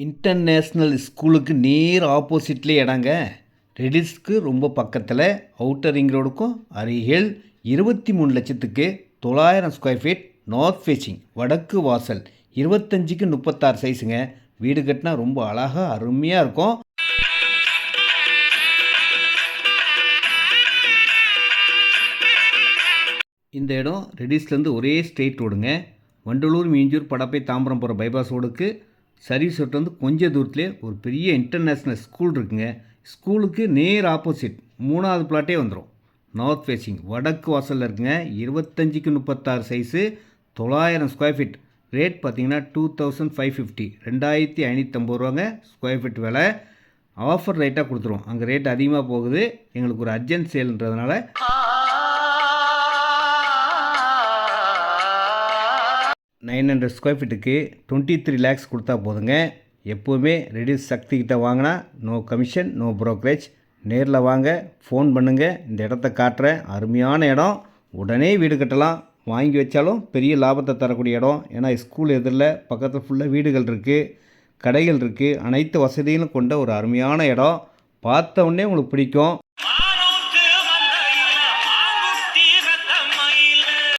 International ஸ்கூலுக்கு நேர் ஆப்போசிட்லேயே இடங்க. ரெடில்ஸ்க்கு ரொம்ப பக்கத்தில், அவுட்டர் ரிங் ரோடுக்கும் அருகில் 23,00,000க்கு 900 ஸ்கொயர் ஃபீட் நார்த் ஃபேஸிங் வடக்கு வாசல் 25க்கு 36 சைஸுங்க. வீடு கட்டினா ரொம்ப அழகாக அருமையாக இருக்கும். இந்த இடம் ரெடில்ஸ்லேருந்து ஒரே ஸ்ட்ரெயிட் ரோடுங்க. வண்டலூர், மீஞ்சூர், படப்பை, தாம்பரம் போகிற பைபாஸ் ரோடுக்கு சர்வீஸ் ரோட் வந்து கொஞ்சம் தூரத்துலேயே ஒரு பெரிய இன்டர்நேஷ்னல் ஸ்கூல் இருக்குங்க. ஸ்கூலுக்கு நேர் ஆப்போசிட் 3வது பிளாட்டே வந்துடும். நார்த் ஃபேஸிங் வடக்கு வாசலில் இருக்குங்க. 25க்கு 36 சைஸு, 900 ஸ்கொயர் ஃபீட். ரேட் பார்த்தீங்கன்னா 2550, 2550 ரூபாங்க ஸ்கொயர் ஃபீட் விலை. ஆஃபர் ரேட்டாக கொடுத்துருவோம். அங்கே ரேட் அதிகமாக போகுது, எங்களுக்கு ஒரு அர்ஜென்ட் சேல்ன்றதுனால 900 ஸ்கொயர் ஃபீட்டுக்கு 23 lakhs கொடுத்தா போதுங்க. எப்போவுமே ரெடில்ஸ் சக்திக்கிட்ட வாங்கினா நோ கமிஷன், நோ ப்ரோக்கரேஜ். நேரில் வாங்க, ஃபோன் பண்ணுங்கள். இந்த இடத்த காட்டுறேன். அருமையான இடம். உடனே வீடு கட்டலாம். வாங்கி வச்சாலும் பெரிய லாபத்தை தரக்கூடிய இடம். ஏன்னா ஸ்கூல் எதிரில் பக்கத்தில் ஃபுல்லாக வீடுகள் இருக்குது, கடைகள் இருக்குது. அனைத்து வசதிகளும் கொண்ட ஒரு அருமையான இடம். பார்த்த உடனே உங்களுக்கு பிடிக்கும்.